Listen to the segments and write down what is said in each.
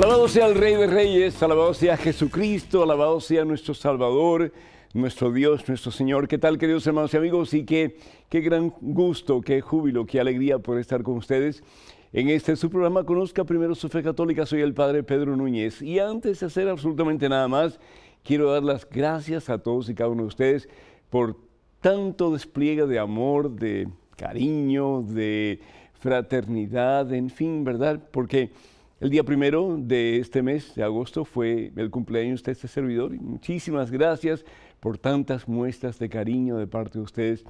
Alabado sea el Rey de Reyes, alabado sea Jesucristo, alabado sea nuestro Salvador, nuestro Dios, nuestro Señor. ¿Qué tal, queridos hermanos y amigos? Y qué gran gusto, qué júbilo, qué alegría por estar con ustedes en este su programa Conozca Primero su Fe Católica. Soy el Padre Pedro Núñez. Y antes de hacer absolutamente nada más, quiero dar las gracias a todos y cada uno de ustedes por tanto despliegue de amor, de cariño, de fraternidad, en fin, ¿verdad? Porque el día 1 de este mes de agosto fue el cumpleaños de este servidor. Y muchísimas gracias por tantas muestras de cariño de parte de ustedes.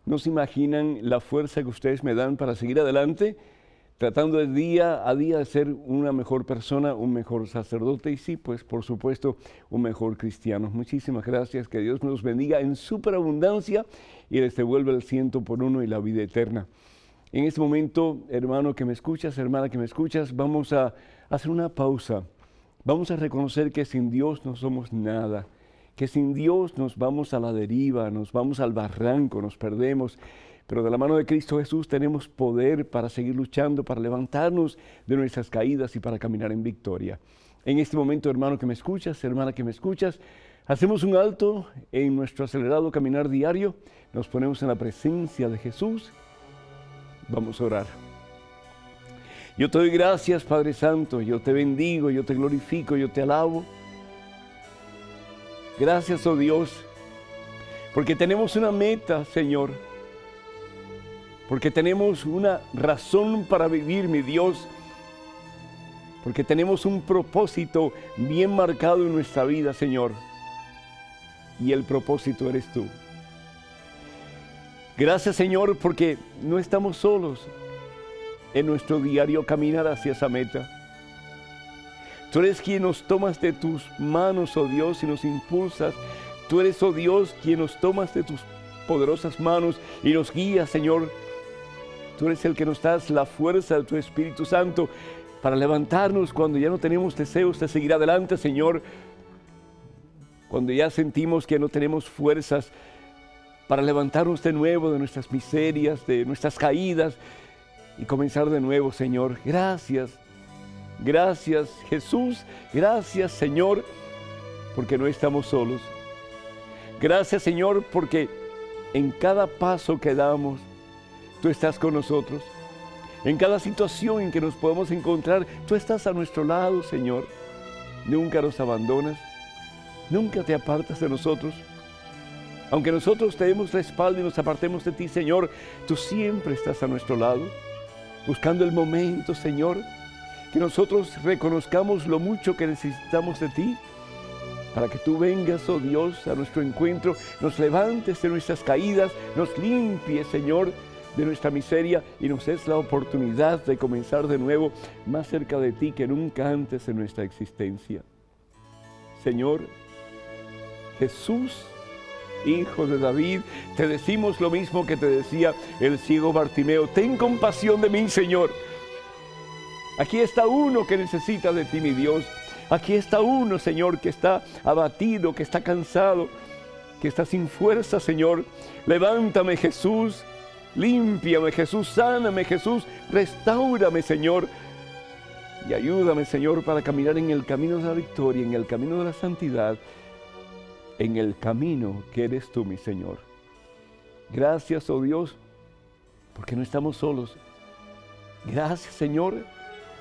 No se imaginan la fuerza que ustedes me dan para seguir adelante, tratando de día a día de ser una mejor persona, un mejor sacerdote y sí, pues por supuesto, un mejor cristiano. Muchísimas gracias, que Dios nos bendiga en superabundancia y les devuelva el 100 por 1 y la vida eterna. En este momento, hermano que me escuchas, hermana que me escuchas, vamos a hacer una pausa. Vamos a reconocer que sin Dios no somos nada, que sin Dios nos vamos a la deriva, nos vamos al barranco, nos perdemos. Pero de la mano de Cristo Jesús tenemos poder para seguir luchando, para levantarnos de nuestras caídas y para caminar en victoria. En este momento, hermano que me escuchas, hermana que me escuchas, hacemos un alto en nuestro acelerado caminar diario, nos ponemos en la presencia de Jesús. Vamos a orar. Yo te doy gracias, Padre Santo, yo te bendigo, yo te glorifico, yo te alabo. Gracias, oh Dios, porque tenemos una meta, Señor, porque tenemos una razón para vivir, mi Dios, porque tenemos un propósito bien marcado en nuestra vida, Señor, y el propósito eres tú. Gracias, Señor, porque no estamos solos en nuestro diario caminar hacia esa meta. Tú eres quien nos tomas de tus manos, oh Dios, y nos impulsas. Tú eres, oh Dios, quien nos tomas de tus poderosas manos y nos guías, Señor. Tú eres el que nos das la fuerza de tu Espíritu Santo para levantarnos cuando ya no tenemos deseos de seguir adelante, Señor. Cuando ya sentimos que no tenemos fuerzas para levantarnos de nuevo de nuestras miserias, de nuestras caídas y comenzar de nuevo, Señor. Gracias, gracias Jesús, gracias Señor, porque no estamos solos. Gracias, Señor, porque en cada paso que damos, tú estás con nosotros. En cada situación en que nos podemos encontrar, tú estás a nuestro lado, Señor. Nunca nos abandonas, nunca te apartas de nosotros. Aunque nosotros te demos la espalda y nos apartemos de ti, Señor, tú siempre estás a nuestro lado, buscando el momento, Señor, que nosotros reconozcamos lo mucho que necesitamos de ti, para que tú vengas, oh Dios, a nuestro encuentro, nos levantes de nuestras caídas, nos limpies, Señor, de nuestra miseria y nos des la oportunidad de comenzar de nuevo más cerca de ti que nunca antes en nuestra existencia. Señor, Jesús, Hijo de David, te decimos lo mismo que te decía el ciego Bartimeo: ten compasión de mí, Señor. Aquí está uno que necesita de ti, mi Dios. Aquí está uno, Señor, que está abatido, que está cansado, que está sin fuerza, Señor. Levántame, Jesús. Límpiame, Jesús. Sáname, Jesús. Restáurame, Señor. Y ayúdame, Señor, para caminar en el camino de la victoria, en el camino de la santidad, en el camino que eres tú, mi Señor. Gracias, oh Dios, porque no estamos solos. Gracias, Señor,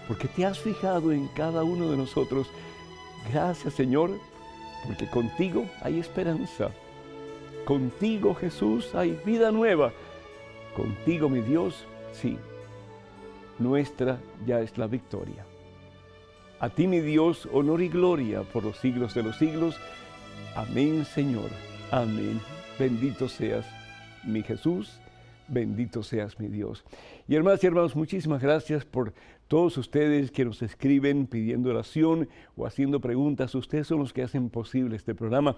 porque te has fijado en cada uno de nosotros. Gracias, Señor, porque contigo hay esperanza. Contigo, Jesús, hay vida nueva. Contigo, mi Dios, sí, nuestra ya es la victoria. A ti, mi Dios, honor y gloria por los siglos de los siglos. Amén, Señor. Amén. Bendito seas, mi Jesús. Bendito seas, mi Dios. Y hermanas y hermanos, muchísimas gracias por todos ustedes que nos escriben pidiendo oración o haciendo preguntas. Ustedes son los que hacen posible este programa.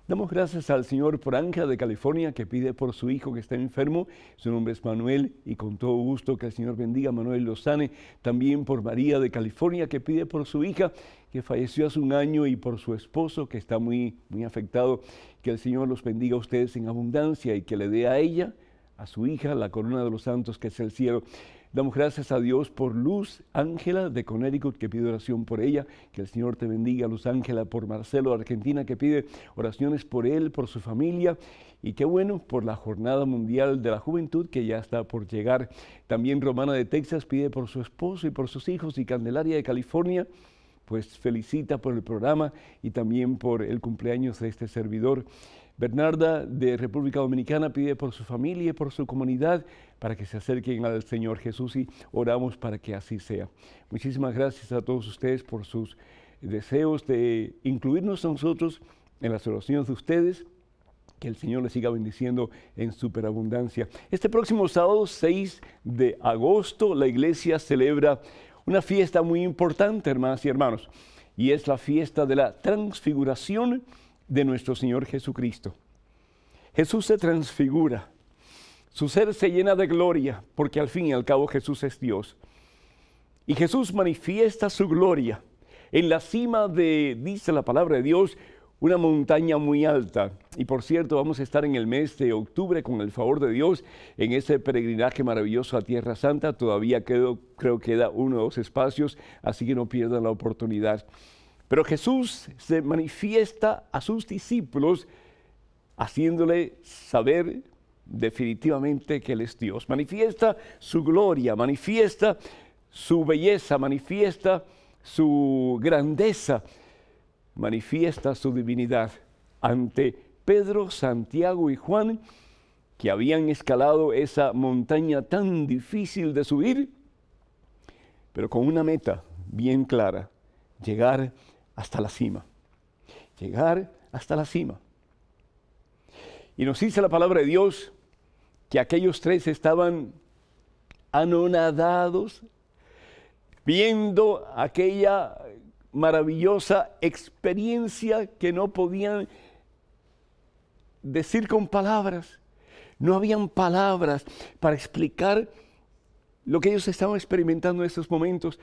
Damos gracias al Señor por Ángela de California, que pide por su hijo que está enfermo. Su nombre es Manuel y con todo gusto que el Señor bendiga a Manuel, lo sane. También por María de California, que pide por su hija que falleció hace un año y por su esposo que está muy afectado. Que el Señor los bendiga a ustedes en abundancia y que le dé a ella, a su hija, la corona de los santos que es el cielo. Damos gracias a Dios por Luz Ángela de Connecticut, que pide oración por ella. Que el Señor te bendiga. Luz Ángela, por Marcelo de Argentina, que pide oraciones por él, por su familia. Y qué bueno, por la Jornada Mundial de la Juventud, que ya está por llegar. También Romana de Texas pide por su esposo y por sus hijos. Y Candelaria de California, pues felicita por el programa y también por el cumpleaños de este servidor. Bernarda de República Dominicana pide por su familia y por su comunidad para que se acerquen al Señor Jesús, y oramos para que así sea. Muchísimas gracias a todos ustedes por sus deseos de incluirnos a nosotros en las oraciones de ustedes. Que el Señor les siga bendiciendo en superabundancia. Este próximo sábado, 6 de agosto, la iglesia celebra una fiesta muy importante, hermanas y hermanos, y es la fiesta de la transfiguración de nuestro Señor Jesucristo. Jesús se transfigura, su ser se llena de gloria, porque al fin y al cabo Jesús es Dios. Y Jesús manifiesta su gloria en la cima de, dice la palabra de Dios, una montaña muy alta. Y por cierto, vamos a estar en el mes de octubre, con el favor de Dios, en ese peregrinaje maravilloso a Tierra Santa. Todavía creo queda 1 o 2 espacios, así que no pierdan la oportunidad. Pero Jesús se manifiesta a sus discípulos, haciéndole saber definitivamente que Él es Dios. Manifiesta su gloria, manifiesta su belleza, manifiesta su grandeza, manifiesta su divinidad ante Pedro, Santiago y Juan, que habían escalado esa montaña tan difícil de subir, pero con una meta bien clara: llegar hasta la cima. Llegar hasta la cima. Y nos dice la palabra de Dios que aquellos 3 estaban anonadados viendo aquella maravillosa experiencia que no podían decir con palabras. No habían palabras para explicar lo que ellos estaban experimentando en estos momentos.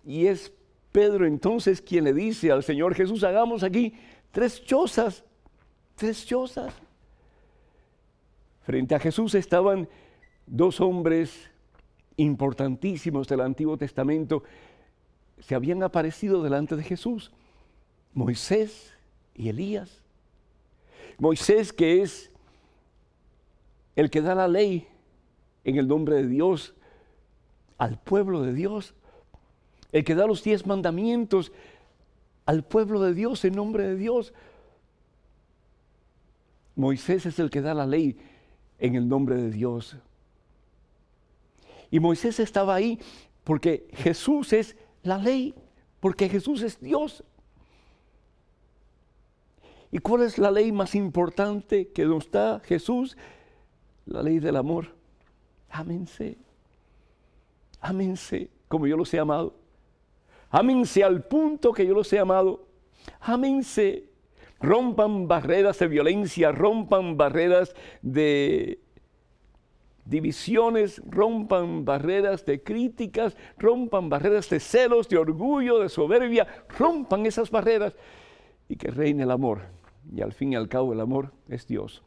Y es Pedro entonces quien le dice al Señor Jesús: hagamos aquí 3 chozas, 3 chozas. Frente a Jesús estaban 2 hombres importantísimos del Antiguo Testamento. Se habían aparecido delante de Jesús: Moisés y Elías. Moisés, que es el que da la ley en el nombre de Dios al pueblo de Dios, el que da los 10 mandamientos al pueblo de Dios en nombre de Dios. Moisés es el que da la ley en el nombre de Dios. Y Moisés estaba ahí porque Jesús es la ley, porque Jesús es Dios. ¿Y cuál es la ley más importante que nos da Jesús? La ley del amor. Ámense. Ámense como yo los he amado. Ámense al punto que yo los he amado. Ámense. Rompan barreras de violencia, rompan barreras de divisiones, rompan barreras de críticas, rompan barreras de celos, de orgullo, de soberbia. Rompan esas barreras y que reine el amor. Y al fin y al cabo el amor es Dios.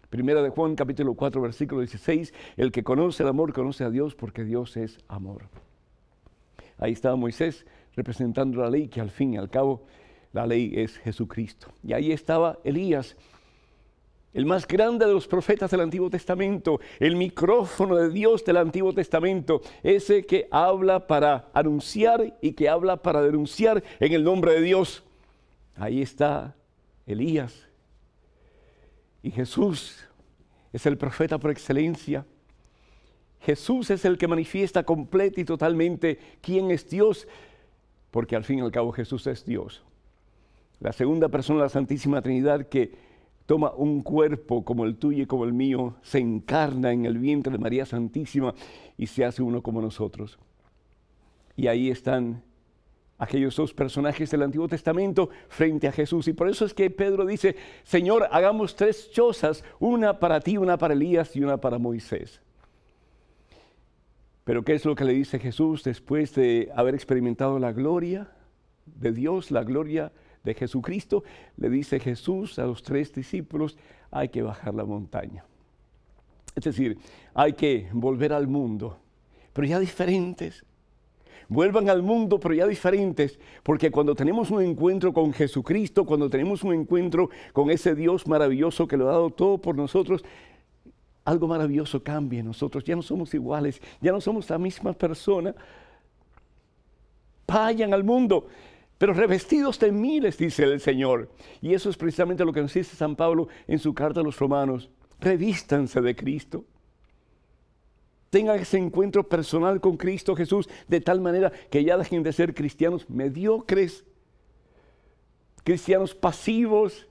Primera de Juan, capítulo 4, versículo 16. El que conoce el amor conoce a Dios, porque Dios es amor. Ahí estaba Moisés representando la ley, que al fin y al cabo la ley es Jesucristo. Y ahí estaba Elías, el más grande de los profetas del Antiguo Testamento, el micrófono de Dios del Antiguo Testamento, ese que habla para anunciar y que habla para denunciar en el nombre de Dios. Ahí está Elías. Y Jesús es el profeta por excelencia. Jesús es el que manifiesta completa y totalmente quién es Dios, porque al fin y al cabo Jesús es Dios. La segunda persona de la Santísima Trinidad, que toma un cuerpo como el tuyo y como el mío, se encarna en el vientre de María Santísima y se hace uno como nosotros. Y ahí están aquellos 2 personajes del Antiguo Testamento frente a Jesús. Y por eso es que Pedro dice: Señor, hagamos 3 chozas, una para ti, una para Elías y una para Moisés. Pero ¿qué es lo que le dice Jesús después de haber experimentado la gloria de Dios, la gloria de Jesucristo? Le dice Jesús a los 3 discípulos: hay que bajar la montaña. Es decir, hay que volver al mundo pero ya diferentes. Vuelvan al mundo, pero ya diferentes, porque cuando tenemos un encuentro con Jesucristo, cuando tenemos un encuentro con ese Dios maravilloso que lo ha dado todo por nosotros, algo maravilloso cambia en nosotros. Ya no somos iguales, ya no somos la misma persona. Vayan al mundo, pero revestidos de mí, les dice el Señor. Y eso es precisamente lo que nos dice San Pablo en su carta a los Romanos. Revístanse de Cristo. Tengan ese encuentro personal con Cristo Jesús de tal manera que ya dejen de ser cristianos mediocres, cristianos pasivos,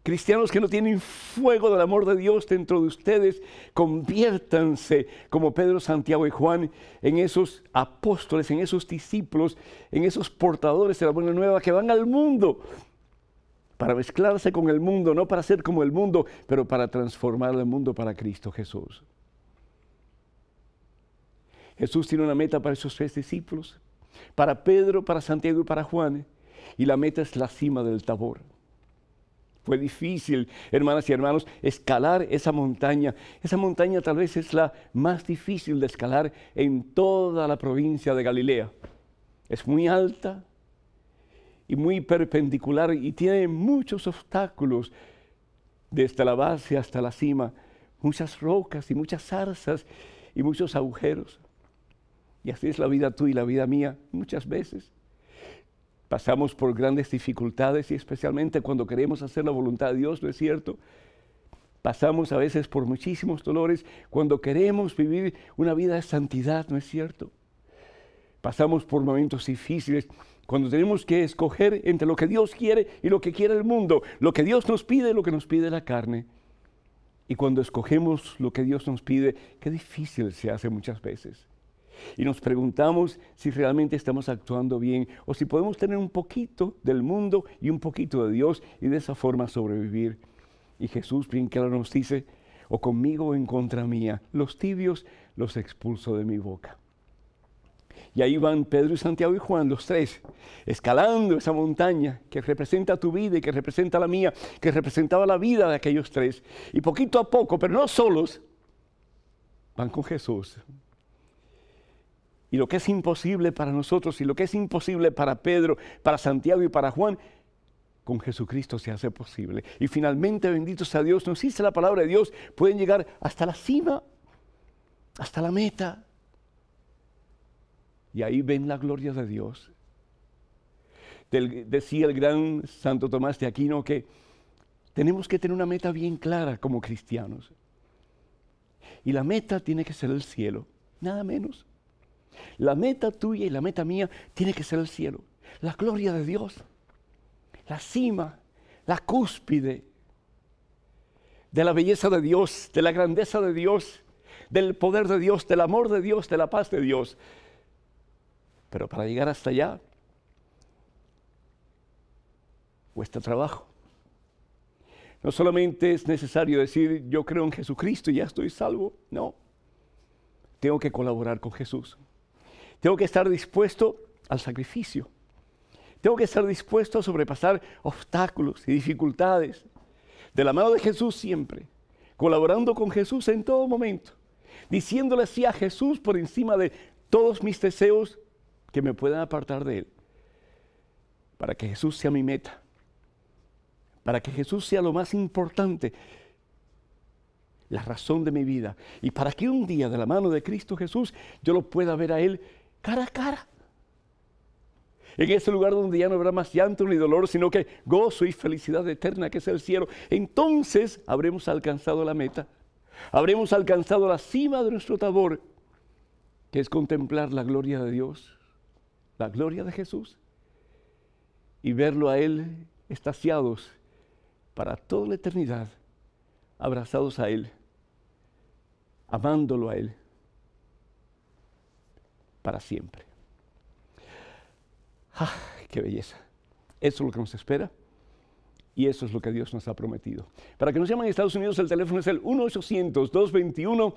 cristianos que no tienen fuego del amor de Dios dentro de ustedes. Conviértanse, como Pedro, Santiago y Juan, en esos apóstoles, en esos discípulos, en esos portadores de la buena nueva que van al mundo para mezclarse con el mundo, no para ser como el mundo, pero para transformar el mundo para Cristo Jesús. Jesús tiene una meta para esos 3 discípulos, para Pedro, para Santiago y para Juan, y la meta es la cima del Tabor. Fue difícil, hermanas y hermanos, escalar esa montaña. Esa montaña tal vez es la más difícil de escalar en toda la provincia de Galilea. Es muy alta y muy perpendicular y tiene muchos obstáculos desde la base hasta la cima. Muchas rocas y muchas zarzas y muchos agujeros. Y así es la vida tuya y la vida mía muchas veces. Pasamos por grandes dificultades y especialmente cuando queremos hacer la voluntad de Dios, ¿no es cierto? Pasamos a veces por muchísimos dolores cuando queremos vivir una vida de santidad, ¿no es cierto? Pasamos por momentos difíciles cuando tenemos que escoger entre lo que Dios quiere y lo que quiere el mundo, lo que Dios nos pide y lo que nos pide la carne. Y cuando escogemos lo que Dios nos pide, qué difícil se hace muchas veces. Y nos preguntamos si realmente estamos actuando bien o si podemos tener un poquito del mundo y un poquito de Dios y de esa forma sobrevivir. Y Jesús bien claro nos dice, o conmigo o en contra mía, los tibios los expulso de mi boca. Y ahí van Pedro y Santiago y Juan, los 3, escalando esa montaña que representa tu vida y que representa la mía, que representaba la vida de aquellos 3. Y poquito a poco, pero no solos, van con Jesús. Y lo que es imposible para nosotros y lo que es imposible para Pedro, para Santiago y para Juan, con Jesucristo se hace posible. Y finalmente, bendito sea Dios, nos dice la palabra de Dios, pueden llegar hasta la cima, hasta la meta. Y ahí ven la gloria de Dios. Decía el gran Santo Tomás de Aquino que tenemos que tener una meta bien clara como cristianos. Y la meta tiene que ser el cielo, nada menos. La meta tuya y la meta mía tiene que ser el cielo, la gloria de Dios, la cima, la cúspide de la belleza de Dios, de la grandeza de Dios, del poder de Dios, del amor de Dios, de la paz de Dios. Pero para llegar hasta allá, cuesta trabajo. No solamente es necesario decir, yo creo en Jesucristo y ya estoy salvo. No, tengo que colaborar con Jesús. Tengo que estar dispuesto al sacrificio. Tengo que estar dispuesto a sobrepasar obstáculos y dificultades. De la mano de Jesús siempre. Colaborando con Jesús en todo momento. Diciéndole así a Jesús por encima de todos mis deseos que me puedan apartar de Él. Para que Jesús sea mi meta. Para que Jesús sea lo más importante. La razón de mi vida. Y para que un día de la mano de Cristo Jesús yo lo pueda ver a Él cara a cara. En ese lugar donde ya no habrá más llanto ni dolor, sino que gozo y felicidad eterna que es el cielo. Entonces habremos alcanzado la meta. Habremos alcanzado la cima de nuestro Tabor, que es contemplar la gloria de Dios, la gloria de Jesús, y verlo a Él extasiados para toda la eternidad, abrazados a Él, amándolo a Él, para siempre. ¡Ah, qué belleza! Eso es lo que nos espera y eso es lo que Dios nos ha prometido. Para que nos llamen en Estados Unidos, el teléfono es el 1-800-221-2828.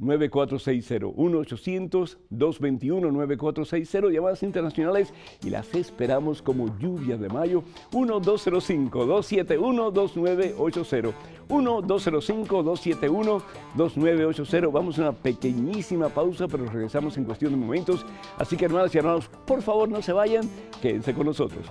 9460, 1-800-221-9460, llamadas internacionales y las esperamos como lluvia de mayo, 1-205-271-2980, 1-205-271-2980. Vamos a una pequeñísima pausa, pero regresamos en cuestión de momentos, así que hermanas y hermanos, por favor no se vayan, quédense con nosotros.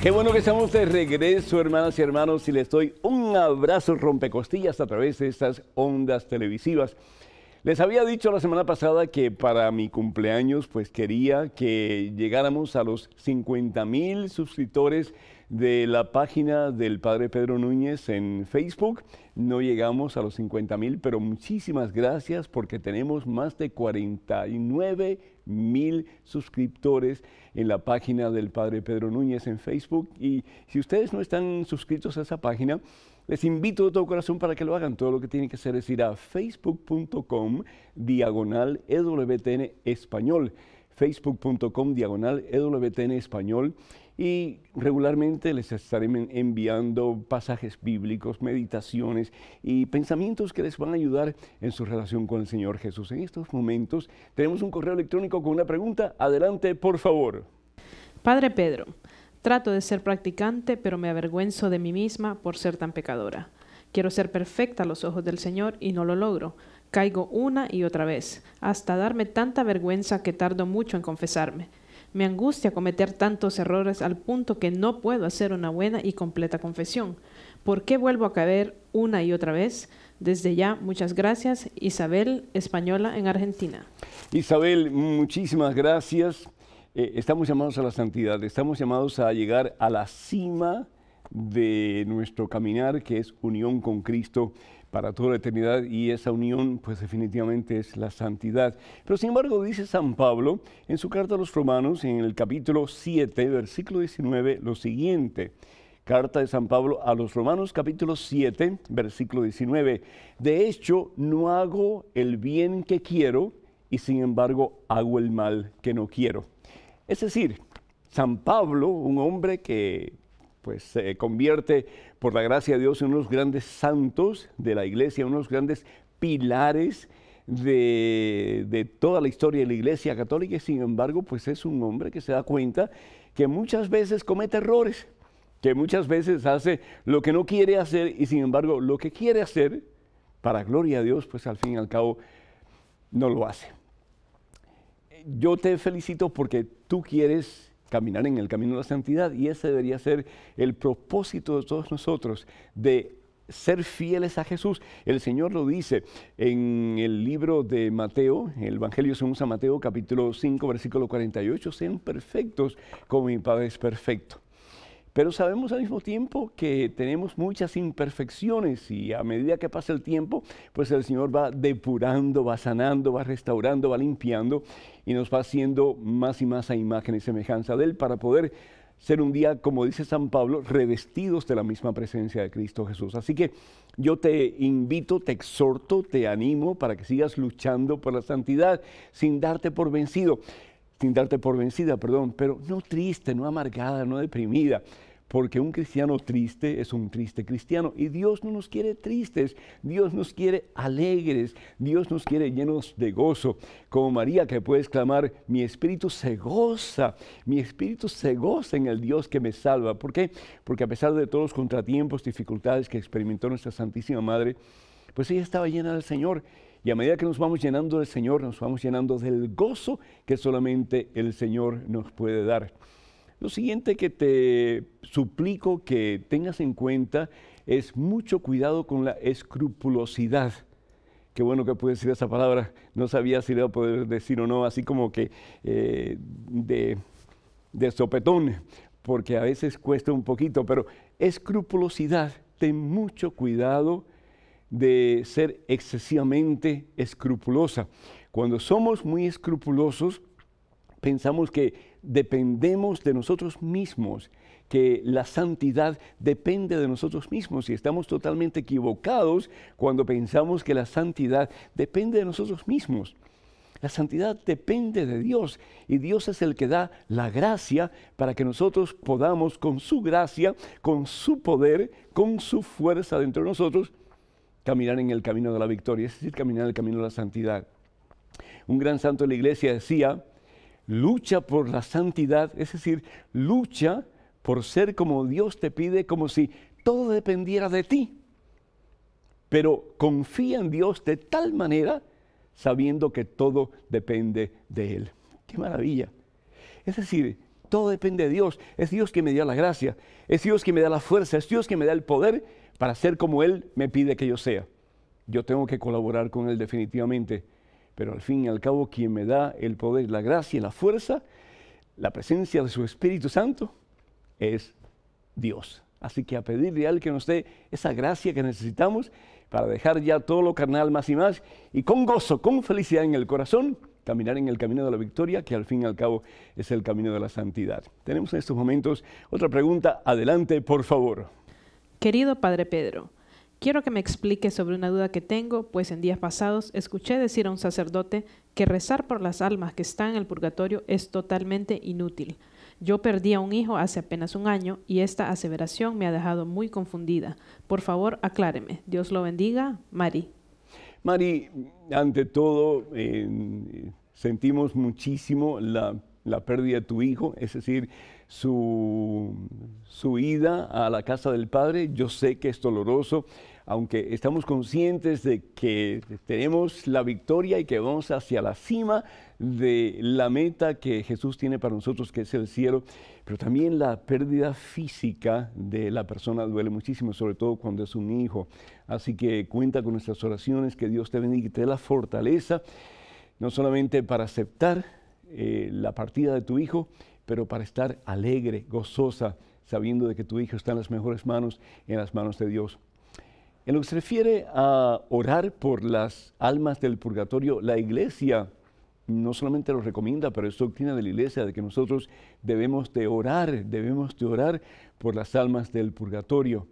Qué bueno que estamos de regreso, hermanas y hermanos, y les doy un abrazo rompecostillas a través de estas ondas televisivas. Les había dicho la semana pasada que para mi cumpleaños, pues quería que llegáramos a los 50,000 suscriptores de la página del Padre Pedro Núñez en Facebook. No llegamos a los 50,000, pero muchísimas gracias porque tenemos más de 49,000 suscriptores en la página del Padre Pedro Núñez en Facebook. Y si ustedes no están suscritos a esa página, les invito de todo corazón para que lo hagan. Todo lo que tienen que hacer es ir a facebook.com/EWTN Español. Facebook.com/EWTN Español. Y regularmente les estaré enviando pasajes bíblicos, meditaciones y pensamientos que les van a ayudar en su relación con el Señor Jesús. En estos momentos tenemos un correo electrónico con una pregunta. Adelante, por favor. Padre Pedro, trato de ser practicante, pero me avergüenzo de mí misma por ser tan pecadora. Quiero ser perfecta a los ojos del Señor y no lo logro. Caigo una y otra vez, hasta darme tanta vergüenza que tardo mucho en confesarme. Me angustia cometer tantos errores al punto que no puedo hacer una buena y completa confesión. ¿Por qué vuelvo a caer una y otra vez? Desde ya, muchas gracias. Isabel, española en Argentina. Isabel, muchísimas gracias. Estamos llamados a la santidad, estamos llamados a llegar a la cima de nuestro caminar, que es unión con Cristo para toda la eternidad, y esa unión pues definitivamente es la santidad. Pero sin embargo dice San Pablo en su carta a los Romanos, en el capítulo 7, versículo 19, lo siguiente. Carta de San Pablo a los Romanos, capítulo 7, versículo 19. De hecho, no hago el bien que quiero y sin embargo hago el mal que no quiero. Es decir, San Pablo, un hombre que pues se convierte por la gracia de Dios en unos grandes santos de la iglesia, unos grandes pilares de toda la historia de la iglesia católica, y sin embargo, pues es un hombre que se da cuenta que muchas veces comete errores, que muchas veces hace lo que no quiere hacer y sin embargo lo que quiere hacer, para gloria a Dios, pues al fin y al cabo no lo hace. Yo te felicito porque tú quieres caminar en el camino de la santidad y ese debería ser el propósito de todos nosotros, de ser fieles a Jesús. El Señor lo dice en el libro de Mateo, en el Evangelio según San Mateo, capítulo 5, versículo 48, sean perfectos como mi Padre es perfecto. Pero sabemos al mismo tiempo que tenemos muchas imperfecciones y a medida que pasa el tiempo, pues el Señor va depurando, va sanando, va restaurando, va limpiando y nos va haciendo más y más a imagen y semejanza de Él para poder ser un día, como dice San Pablo, revestidos de la misma presencia de Cristo Jesús. Así que yo te invito, te exhorto, te animo para que sigas luchando por la santidad sin darte por vencido. Sin darte por vencida, perdón, pero no triste, no amargada, no deprimida, porque un cristiano triste es un triste cristiano y Dios no nos quiere tristes, Dios nos quiere alegres, Dios nos quiere llenos de gozo, como María que puede exclamar, mi espíritu se goza en el Dios que me salva. ¿Por qué? Porque a pesar de todos los contratiempos, dificultades que experimentó nuestra Santísima Madre, pues ella estaba llena del Señor. Y a medida que nos vamos llenando del Señor, nos vamos llenando del gozo que solamente el Señor nos puede dar. Lo siguiente que te suplico que tengas en cuenta es mucho cuidado con la escrupulosidad. Qué bueno que pude decir esa palabra, no sabía si le iba a poder decir o no, así como que de sopetón, porque a veces cuesta un poquito, pero escrupulosidad, ten mucho cuidado de ser excesivamente escrupulosa. Cuando somos muy escrupulosos, pensamos que dependemos de nosotros mismos, que la santidad depende de nosotros mismos, y estamos totalmente equivocados cuando pensamos que la santidad depende de nosotros mismos. La santidad depende de Dios, y Dios es el que da la gracia para que nosotros podamos, con su gracia, con su poder, con su fuerza dentro de nosotros, caminar en el camino de la victoria, es decir, caminar en el camino de la santidad. Un gran santo de la iglesia decía: lucha por la santidad, es decir, lucha por ser como Dios te pide, como si todo dependiera de ti. Pero confía en Dios de tal manera, sabiendo que todo depende de Él. ¡Qué maravilla! Es decir, todo depende de Dios. Es Dios quien me da la gracia, es Dios quien me da la fuerza, es Dios quien me da el poder para ser como Él me pide que yo sea. Yo tengo que colaborar con Él definitivamente, pero al fin y al cabo quien me da el poder, la gracia y la fuerza, la presencia de su Espíritu Santo, es Dios. Así que a pedirle a Él que nos dé esa gracia que necesitamos para dejar ya todo lo carnal más y más, y con gozo, con felicidad en el corazón, caminar en el camino de la victoria, que al fin y al cabo es el camino de la santidad. Tenemos en estos momentos otra pregunta. Adelante, por favor. Querido Padre Pedro, quiero que me explique sobre una duda que tengo, pues en días pasados escuché decir a un sacerdote que rezar por las almas que están en el purgatorio es totalmente inútil. Yo perdí a un hijo hace apenas un año y esta aseveración me ha dejado muy confundida. Por favor, acláreme. Dios lo bendiga. Mari. Mari, ante todo, sentimos muchísimo la pérdida de tu hijo, es decir, su ida a la casa del Padre. Yo sé que es doloroso, aunque estamos conscientes de que tenemos la victoria y que vamos hacia la cima de la meta que Jesús tiene para nosotros, que es el cielo. Pero también la pérdida física de la persona duele muchísimo, sobre todo cuando es un hijo. Así que cuenta con nuestras oraciones, que Dios te bendiga y te dé la fortaleza, no solamente para aceptar la partida de tu hijo, pero para estar alegre, gozosa, sabiendo de que tu hijo está en las mejores manos, en las manos de Dios. En lo que se refiere a orar por las almas del purgatorio, la Iglesia no solamente lo recomienda, pero es doctrina de la Iglesia de que nosotros debemos de orar por las almas del purgatorio.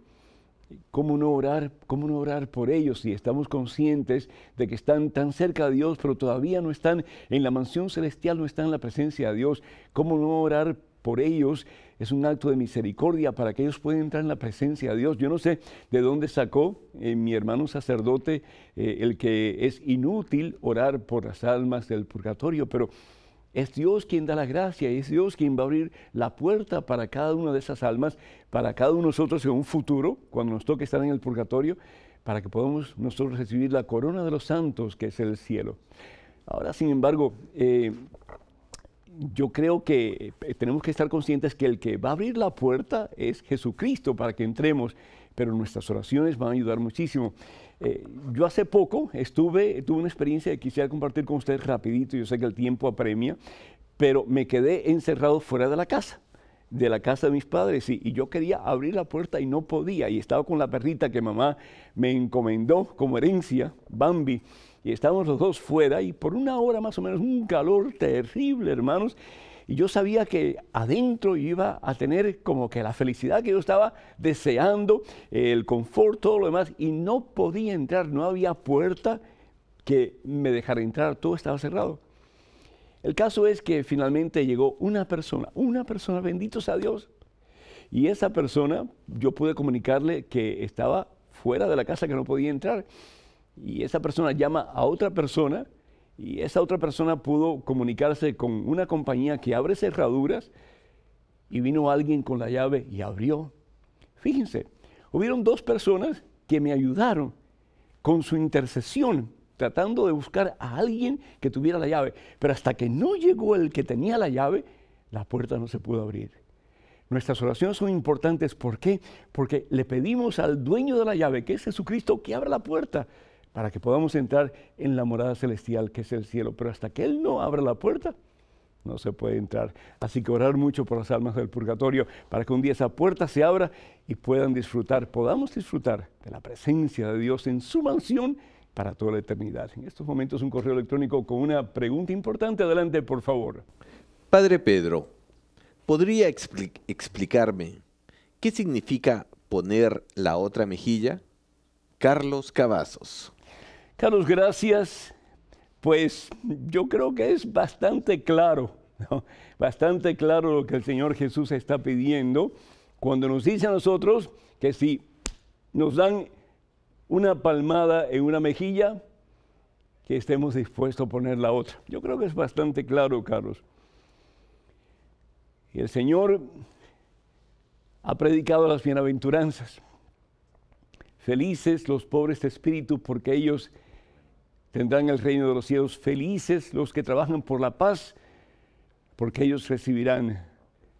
¿Cómo no orar por ellos si estamos conscientes de que están tan cerca de Dios, pero todavía no están en la mansión celestial, no están en la presencia de Dios? ¿Cómo no orar por ellos? Es un acto de misericordia para que ellos puedan entrar en la presencia de Dios. Yo no sé de dónde sacó mi hermano sacerdote el que es inútil orar por las almas del purgatorio, pero es Dios quien da la gracia, y es Dios quien va a abrir la puerta para cada una de esas almas, para cada uno de nosotros en un futuro, cuando nos toque estar en el purgatorio, para que podamos nosotros recibir la corona de los santos, que es el cielo. Ahora, sin embargo, yo creo que tenemos que estar conscientes que el que va a abrir la puerta es Jesucristo para que entremos, pero nuestras oraciones van a ayudar muchísimo. Yo hace poco tuve una experiencia que quisiera compartir con ustedes rapidito. Yo sé que el tiempo apremia, pero me quedé encerrado fuera de la casa de mis padres, y yo quería abrir la puerta y no podía, y estaba con la perrita que mamá me encomendó como herencia, Bambi, y estábamos los dos fuera, y por una hora más o menos, un calor terrible, hermanos. Y yo sabía que adentro iba a tener como que la felicidad que yo estaba deseando, el confort, todo lo demás, y no podía entrar, no había puerta que me dejara entrar, todo estaba cerrado. El caso es que finalmente llegó una persona, bendito sea Dios, y esa persona, yo pude comunicarle que estaba fuera de la casa, que no podía entrar, y esa persona llama a otra persona, y esa otra persona pudo comunicarse con una compañía que abre cerraduras, y vino alguien con la llave y abrió. Fíjense, hubieron dos personas que me ayudaron con su intercesión, tratando de buscar a alguien que tuviera la llave. Pero hasta que no llegó el que tenía la llave, la puerta no se pudo abrir. Nuestras oraciones son importantes. ¿Por qué? Porque le pedimos al dueño de la llave, que es Jesucristo, que abra la puerta, para que podamos entrar en la morada celestial, que es el cielo. Pero hasta que Él no abra la puerta, no se puede entrar. Así que orar mucho por las almas del purgatorio para que un día esa puerta se abra y podamos disfrutar de la presencia de Dios en su mansión para toda la eternidad. En estos momentos un correo electrónico con una pregunta importante. Adelante, por favor. Padre Pedro, ¿podría explicarme qué significa poner la otra mejilla? Carlos Cavazos. Carlos, gracias. Pues yo creo que es bastante claro, ¿no? Bastante claro lo que el Señor Jesús está pidiendo cuando nos dice a nosotros que si nos dan una palmada en una mejilla, que estemos dispuestos a poner la otra. Yo creo que es bastante claro, Carlos. Y el Señor ha predicado las bienaventuranzas. Felices los pobres de espíritu, porque ellos tendrán el reino de los cielos. Felices los que trabajan por la paz, porque ellos recibirán.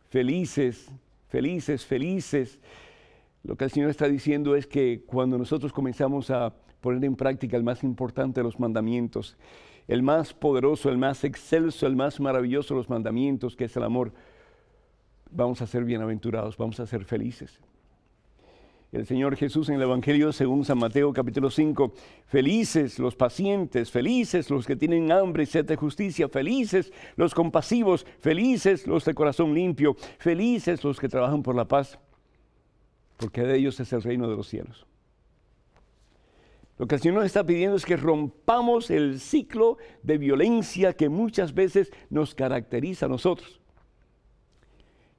Felices, felices, felices. Lo que el Señor está diciendo es que cuando nosotros comenzamos a poner en práctica el más importante de los mandamientos, el más poderoso, el más excelso, el más maravilloso de los mandamientos, que es el amor, vamos a ser bienaventurados, vamos a ser felices. El Señor Jesús en el Evangelio según San Mateo capítulo 5, felices los pacientes, felices los que tienen hambre y sed de justicia, felices los compasivos, felices los de corazón limpio, felices los que trabajan por la paz, porque de ellos es el reino de los cielos. Lo que el Señor nos está pidiendo es que rompamos el ciclo de violencia que muchas veces nos caracteriza a nosotros.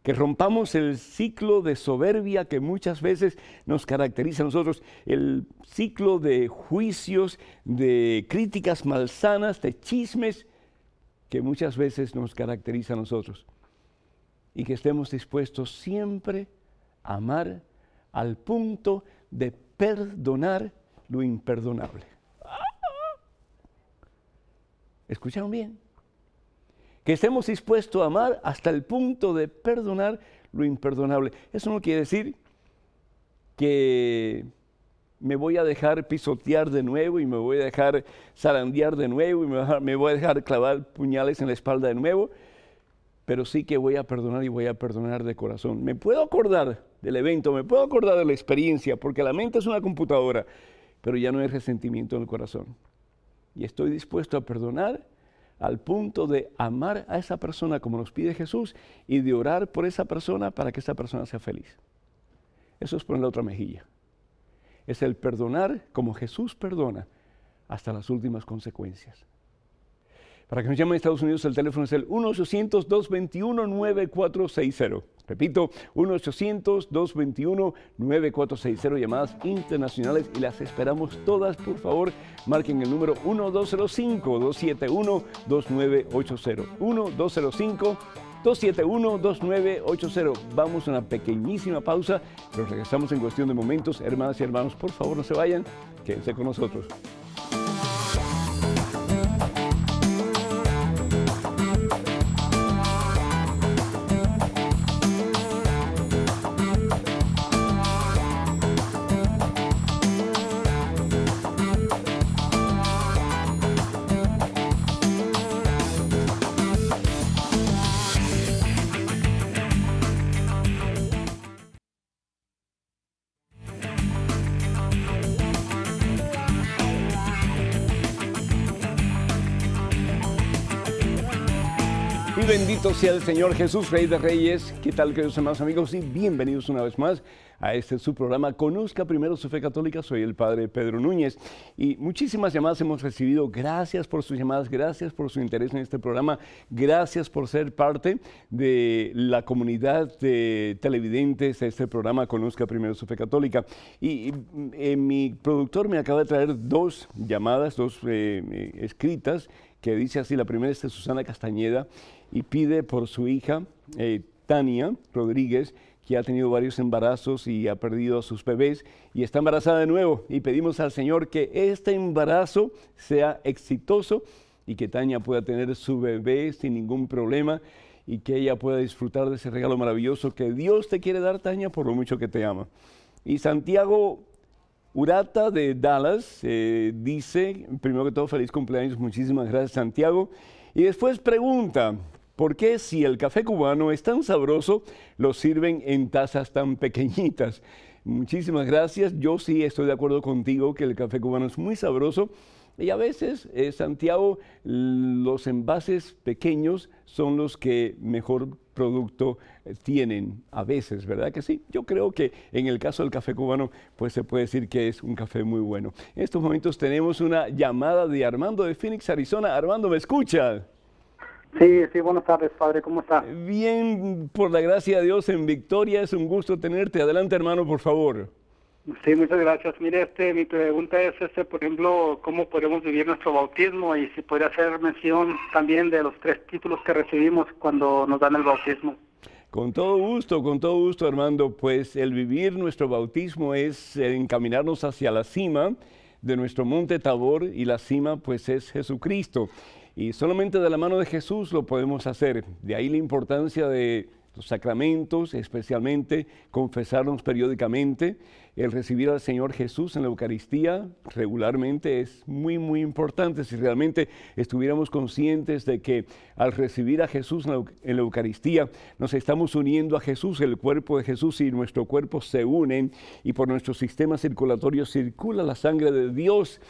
Que rompamos el ciclo de soberbia que muchas veces nos caracteriza a nosotros, el ciclo de juicios, de críticas malsanas, de chismes que muchas veces nos caracteriza a nosotros. Y que estemos dispuestos siempre a amar al punto de perdonar lo imperdonable. ¿Escucharon bien? Que estemos dispuestos a amar hasta el punto de perdonar lo imperdonable. Eso no quiere decir que me voy a dejar pisotear de nuevo y me voy a dejar zarandear de nuevo y me voy a dejar clavar puñales en la espalda de nuevo, pero sí que voy a perdonar y voy a perdonar de corazón. Me puedo acordar del evento, me puedo acordar de la experiencia, porque la mente es una computadora, pero ya no hay resentimiento en el corazón. Y estoy dispuesto a perdonar al punto de amar a esa persona como nos pide Jesús y de orar por esa persona para que esa persona sea feliz. Eso es poner la otra mejilla. Es el perdonar como Jesús perdona hasta las últimas consecuencias. Para que nos llamen a Estados Unidos, el teléfono es el 1-800-221-9460. Repito, 1-800-221-9460, llamadas internacionales y las esperamos todas. Por favor, marquen el número 1-205-271-2980. 1-205-271-2980. Vamos a una pequeñísima pausa, pero regresamos en cuestión de momentos. Hermanas y hermanos, por favor, no se vayan, quédense con nosotros. Bendito sea el Señor Jesús, Rey de Reyes. ¿Qué tal, queridos hermanos amigos? Y bienvenidos una vez más a este su programa Conozca Primero su Fe Católica. Soy el Padre Pedro Núñez y muchísimas llamadas hemos recibido. Gracias por sus llamadas, gracias por su interés en este programa, gracias por ser parte de la comunidad de televidentes de este programa Conozca Primero su Fe Católica. Y mi productor me acaba de traer dos llamadas, escritas, que dice así. La primera es de Susana Castañeda y pide por su hija Tania Rodríguez, que ha tenido varios embarazos y ha perdido a sus bebés y está embarazada de nuevo, y pedimos al Señor que este embarazo sea exitoso y que Tania pueda tener su bebé sin ningún problema y que ella pueda disfrutar de ese regalo maravilloso que Dios te quiere dar, Tania, por lo mucho que te ama. Y Santiago Urata de Dallas dice, primero que todo, feliz cumpleaños, muchísimas gracias, Santiago. Y después pregunta, ¿Por qué si el café cubano es tan sabroso, lo sirven en tazas tan pequeñitas? Muchísimas gracias. Yo sí estoy de acuerdo contigo que el café cubano es muy sabroso. Y a veces, Santiago, los envases pequeños son los que mejor producto tienen. A veces, ¿verdad que sí? Yo creo que en el caso del café cubano, pues se puede decir que es un café muy bueno. En estos momentos tenemos una llamada de Armando de Phoenix, Arizona. Armando, ¿me escucha? Sí, buenas tardes, padre, ¿cómo está? Bien, por la gracia de Dios, en victoria. Es un gusto tenerte. Adelante, hermano, por favor. Sí, muchas gracias. Mire, mi pregunta es, por ejemplo, ¿cómo podemos vivir nuestro bautismo? Y si podría hacer mención también de los 3 títulos que recibimos cuando nos dan el bautismo. Con todo gusto, Armando. Pues el vivir nuestro bautismo es encaminarnos hacia la cima de nuestro monte Tabor, y la cima pues es Jesucristo. Y solamente de la mano de Jesús lo podemos hacer. De ahí la importancia de los sacramentos, especialmente confesarnos periódicamente. El recibir al Señor Jesús en la Eucaristía regularmente es muy, muy importante. Si realmente estuviéramos conscientes de que al recibir a Jesús en la Eucaristía nos estamos uniendo a Jesús, el cuerpo de Jesús y nuestro cuerpo se unen y por nuestro sistema circulatorio circula la sangre de Dios.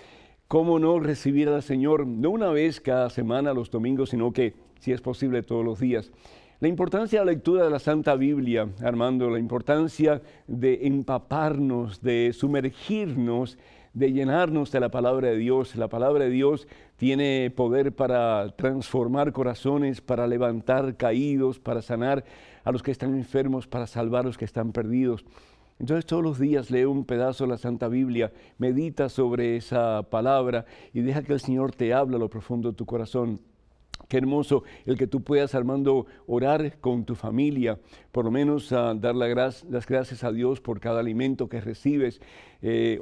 ¿Cómo no recibir al Señor no una vez cada semana los domingos, sino que, si es posible, todos los días? La importancia de la lectura de la Santa Biblia, Armando, la importancia de empaparnos, de sumergirnos, de llenarnos de la palabra de Dios. La palabra de Dios tiene poder para transformar corazones, para levantar caídos, para sanar a los que están enfermos, para salvar a los que están perdidos. Entonces todos los días lee un pedazo de la Santa Biblia, medita sobre esa palabra y deja que el Señor te hable a lo profundo de tu corazón. Qué hermoso el que tú puedas, Armando, orar con tu familia, por lo menos dar las gracias a Dios por cada alimento que recibes,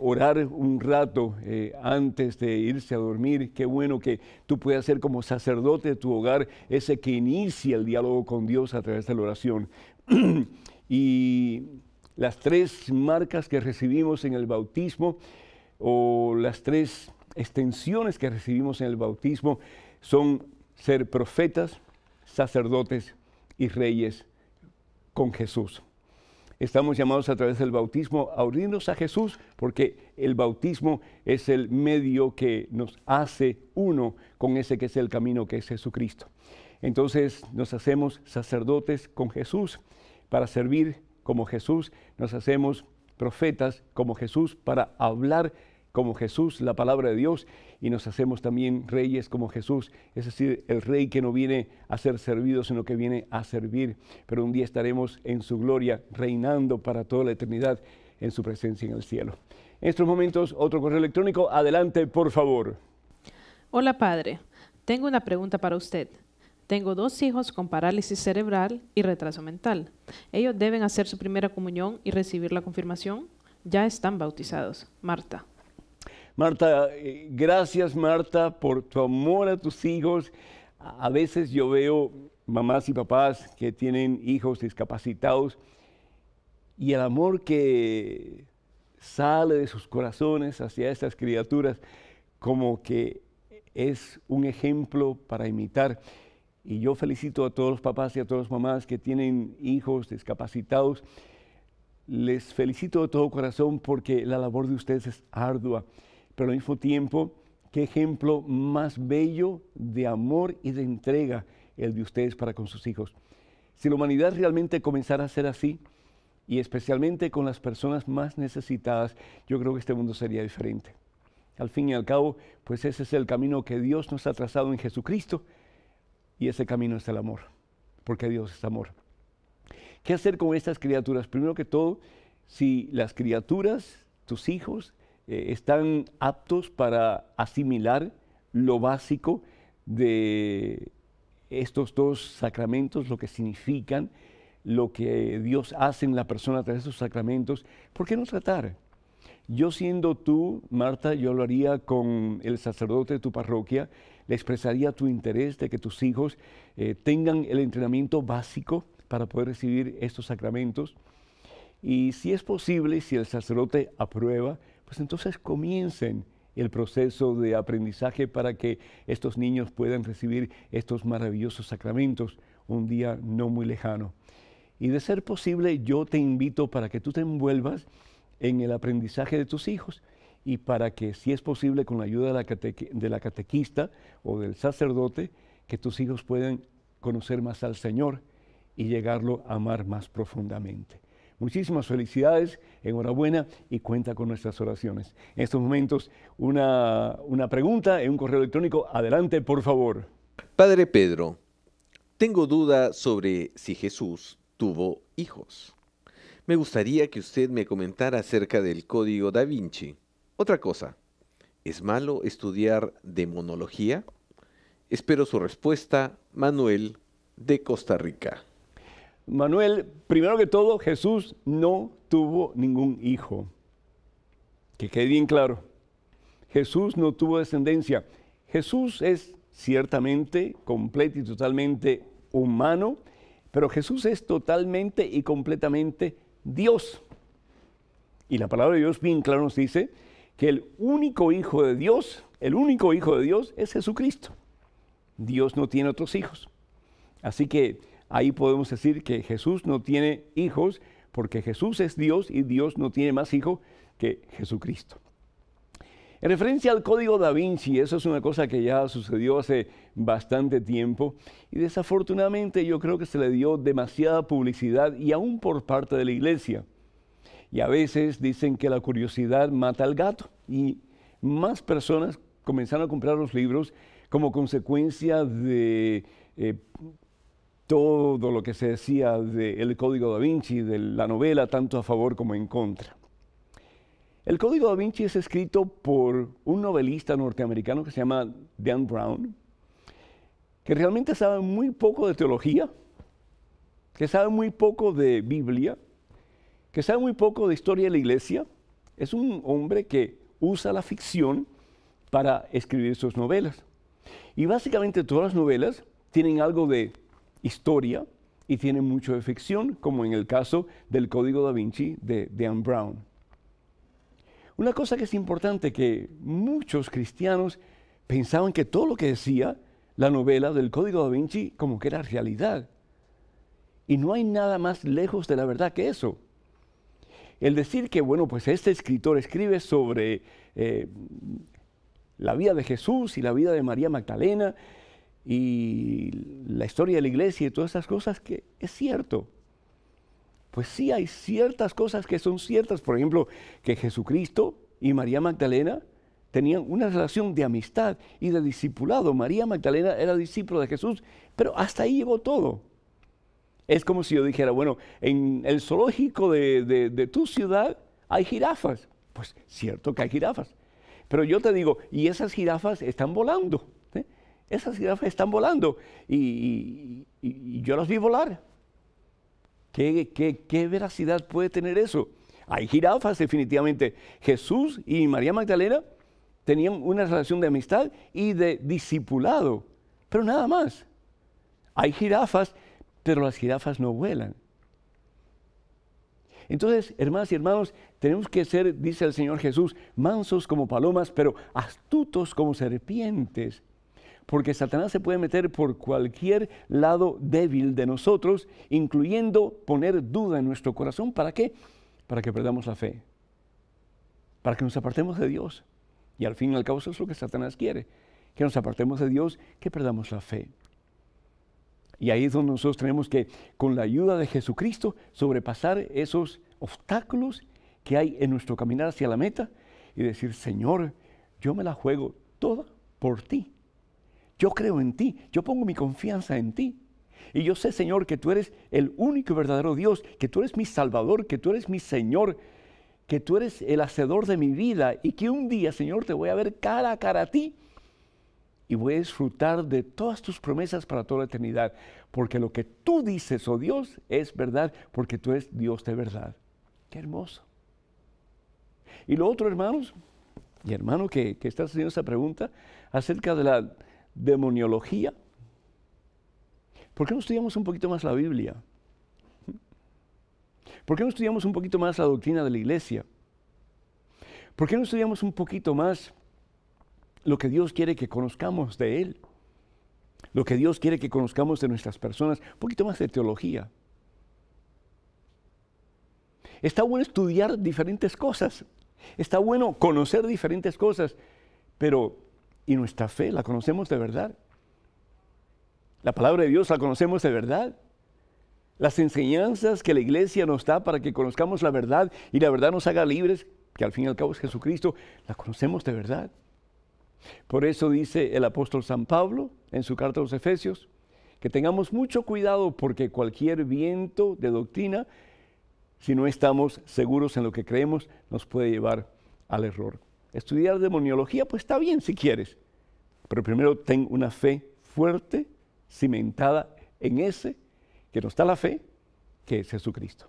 orar un rato antes de irse a dormir. Qué bueno que tú puedas ser como sacerdote de tu hogar, ese que inicia el diálogo con Dios a través de la oración. Y las 3 marcas que recibimos en el bautismo, o las 3 extensiones que recibimos en el bautismo, son ser profetas, sacerdotes y reyes con Jesús. Estamos llamados a través del bautismo a unirnos a Jesús, porque el bautismo es el medio que nos hace uno con ese que es el camino, que es Jesucristo. Entonces nos hacemos sacerdotes con Jesús para servir como Jesús, nos hacemos profetas como Jesús para hablar como Jesús, la palabra de Dios, y nos hacemos también reyes como Jesús, es decir, el rey que no viene a ser servido, sino que viene a servir. Pero un día estaremos en su gloria, reinando para toda la eternidad en su presencia en el cielo. En estos momentos, otro correo electrónico. Adelante, por favor. Hola, padre. Tengo una pregunta para usted. Tengo 2 hijos con parálisis cerebral y retraso mental. ¿Ellos deben hacer su primera comunión y recibir la confirmación? Ya están bautizados. Marta. Marta, gracias, Marta, por tu amor a tus hijos. A veces yo veo mamás y papás que tienen hijos discapacitados y el amor que sale de sus corazones hacia estas criaturas como que es un ejemplo para imitar. Y yo felicito a todos los papás y a todas las mamás que tienen hijos discapacitados. Les felicito de todo corazón porque la labor de ustedes es ardua, pero al mismo tiempo, qué ejemplo más bello de amor y de entrega el de ustedes para con sus hijos. Si la humanidad realmente comenzara a ser así, y especialmente con las personas más necesitadas, yo creo que este mundo sería diferente. Al fin y al cabo, pues ese es el camino que Dios nos ha trazado en Jesucristo, y ese camino es el amor, porque Dios es amor. ¿Qué hacer con estas criaturas? Primero que todo, si las criaturas, tus hijos, están aptos para asimilar lo básico de estos 2 sacramentos, lo que significan, lo que Dios hace en la persona a través de esos sacramentos, ¿por qué no tratar? Yo siendo tú, Marta, yo lo haría con el sacerdote de tu parroquia, le expresaría tu interés de que tus hijos tengan el entrenamiento básico para poder recibir estos sacramentos. Y si es posible, si el sacerdote aprueba, pues entonces comiencen el proceso de aprendizaje para que estos niños puedan recibir estos maravillosos sacramentos. un día no muy lejano. Y de ser posible, yo te invito para que tú te envuelvas en el aprendizaje de tus hijos y para que, si es posible, con la ayuda de la catequista o del sacerdote, que tus hijos puedan conocer más al Señor y llegarlo a amar más profundamente. Muchísimas felicidades, enhorabuena y cuenta con nuestras oraciones. En estos momentos, una pregunta en un correo electrónico. Adelante, por favor. Padre Pedro, tengo duda sobre si Jesús tuvo hijos. Me gustaría que usted me comentara acerca del Código Da Vinci. Otra cosa, ¿es malo estudiar demonología? Espero su respuesta, Manuel, de Costa Rica. Manuel, primero que todo, Jesús no tuvo ningún hijo. Que quede bien claro. Jesús no tuvo descendencia. Jesús es ciertamente, completo y totalmente humano, pero Jesús es totalmente y completamente Dios. Y la palabra de Dios bien claro nos dice que el único Hijo de Dios es Jesucristo. Dios no tiene otros hijos. Así que ahí podemos decir que Jesús no tiene hijos porque Jesús es Dios y Dios no tiene más hijo que Jesucristo. En referencia al Código Da Vinci, eso es una cosa que ya sucedió hace bastante tiempo y desafortunadamente yo creo que se le dio demasiada publicidad y aún por parte de la iglesia. Y a veces dicen que la curiosidad mata al gato y más personas comenzaron a comprar los libros como consecuencia de todo lo que se decía del Código Da Vinci, de la novela, tanto a favor como en contra. El Código Da Vinci es escrito por un novelista norteamericano que se llama Dan Brown, que realmente sabe muy poco de teología, que sabe muy poco de Biblia, que sabe muy poco de historia de la iglesia. Es un hombre que usa la ficción para escribir sus novelas. Y básicamente todas las novelas tienen algo de historia y tienen mucho de ficción, como en el caso del Código Da Vinci de Dan Brown. Una cosa que es importante, que muchos cristianos pensaban que todo lo que decía la novela del Código Da Vinci como que era realidad. Y no hay nada más lejos de la verdad que eso. El decir que, bueno, pues este escritor escribe sobre la vida de Jesús y la vida de María Magdalena y la historia de la iglesia y todas esas cosas, que es cierto. Pues sí, hay ciertas cosas que son ciertas. Por ejemplo, que Jesucristo y María Magdalena tenían una relación de amistad y de discipulado. María Magdalena era discípulo de Jesús, pero hasta ahí llegó todo. Es como si yo dijera, bueno, en el zoológico de tu ciudad hay jirafas. Pues cierto que hay jirafas. Pero yo te digo, y esas jirafas están volando. Esas jirafas están volando y yo las vi volar. ¿Qué veracidad puede tener eso? Hay jirafas, definitivamente. Jesús y María Magdalena tenían una relación de amistad y de discipulado, pero nada más. Hay jirafas, pero las jirafas no vuelan. Entonces, hermanas y hermanos, tenemos que ser, dice el Señor Jesús, mansos como palomas, pero astutos como serpientes. Porque Satanás se puede meter por cualquier lado débil de nosotros, incluyendo poner duda en nuestro corazón. ¿Para qué? Para que perdamos la fe. Para que nos apartemos de Dios. Y al fin y al cabo eso es lo que Satanás quiere. Que nos apartemos de Dios, que perdamos la fe. Y ahí es donde nosotros tenemos que, con la ayuda de Jesucristo, sobrepasar esos obstáculos que hay en nuestro caminar hacia la meta y decir, Señor, yo me la juego toda por ti. Yo creo en ti, yo pongo mi confianza en ti. Y yo sé, Señor, que tú eres el único y verdadero Dios, que tú eres mi Salvador, que tú eres mi Señor, que tú eres el hacedor de mi vida y que un día, Señor, te voy a ver cara a cara a ti y voy a disfrutar de todas tus promesas para toda la eternidad. Porque lo que tú dices, oh Dios, es verdad, porque tú eres Dios de verdad. ¡Qué hermoso! Y lo otro, hermanos, y hermano que estás haciendo esa pregunta acerca de la demoniología. ¿Por qué no estudiamos un poquito más la Biblia? ¿Por qué no estudiamos un poquito más la doctrina de la iglesia? ¿Por qué no estudiamos un poquito más lo que Dios quiere que conozcamos de Él? Lo que Dios quiere que conozcamos de nuestras personas, un poquito más de teología. Está bueno estudiar diferentes cosas, está bueno conocer diferentes cosas, pero ¿y nuestra fe la conocemos de verdad? ¿La palabra de Dios la conocemos de verdad? Las enseñanzas que la iglesia nos da para que conozcamos la verdad y la verdad nos haga libres, que al fin y al cabo es Jesucristo, ¿la conocemos de verdad? Por eso dice el apóstol San Pablo en su carta a los Efesios, que tengamos mucho cuidado porque cualquier viento de doctrina, si no estamos seguros en lo que creemos, nos puede llevar al error. Estudiar demoniología, pues está bien si quieres, pero primero ten una fe fuerte, cimentada en ese que nos da la fe, que es Jesucristo.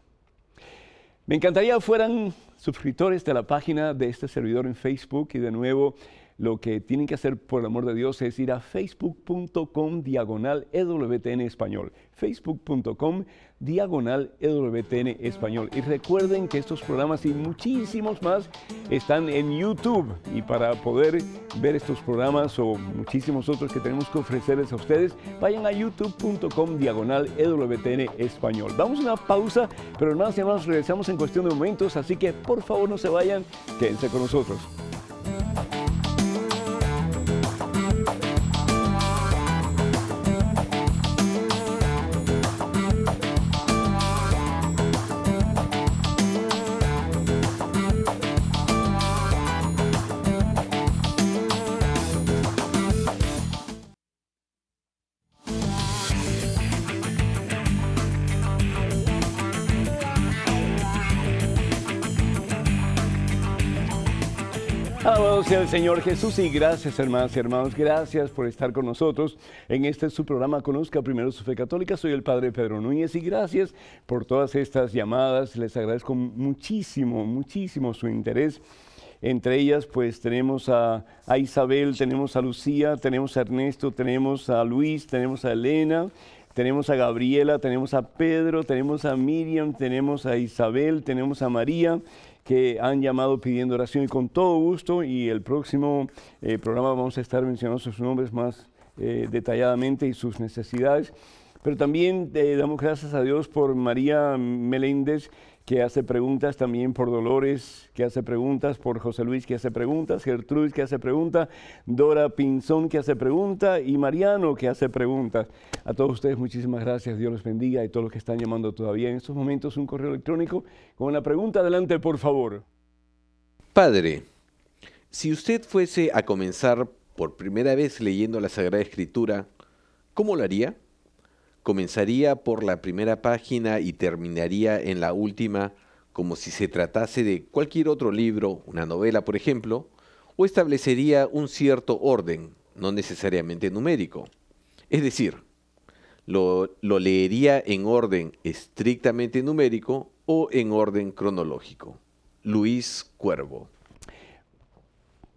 Me encantaría fueran suscriptores de la página de este servidor en Facebook y de nuevo lo que tienen que hacer por el amor de Dios es ir a facebook.com/EWTN Español. Facebook.com/EWTN Español. Y recuerden que estos programas y muchísimos más están en YouTube. Y para poder ver estos programas o muchísimos otros que tenemos que ofrecerles a ustedes, vayan a youtube.com/EWTN Español. Vamos a una pausa, pero hermanos y hermanos, regresamos en cuestión de momentos, así que por favor no se vayan, quédense con nosotros. Alabado sea el Señor Jesús y gracias hermanas y hermanos, gracias por estar con nosotros en este su programa Conozca Primero su Fe Católica. Soy el Padre Pedro Núñez y gracias por todas estas llamadas, les agradezco muchísimo su interés. Entre ellas pues tenemos a Isabel, tenemos a Lucía, tenemos a Ernesto, tenemos a Luis, tenemos a Elena, tenemos a Gabriela, tenemos a Pedro, tenemos a Miriam, tenemos a Isabel, tenemos a María, que han llamado pidiendo oración y con todo gusto, y el próximo programa vamos a estar mencionando sus nombres más detalladamente y sus necesidades. Pero también damos gracias a Dios por María Meléndez, que hace preguntas, también por Dolores, que hace preguntas, por José Luis, que hace preguntas, Gertrudis, que hace preguntas, Dora Pinzón, que hace preguntas, y Mariano, que hace preguntas. A todos ustedes muchísimas gracias, Dios los bendiga, y todos los que están llamando todavía en estos momentos un correo electrónico con la pregunta. Adelante, por favor. Padre, si usted fuese a comenzar por primera vez leyendo la Sagrada Escritura, ¿cómo lo haría? ¿Comenzaría por la primera página y terminaría en la última como si se tratase de cualquier otro libro, una novela por ejemplo? ¿O establecería un cierto orden, no necesariamente numérico? Es decir, ¿lo leería en orden estrictamente numérico o en orden cronológico? Luis Cuervo.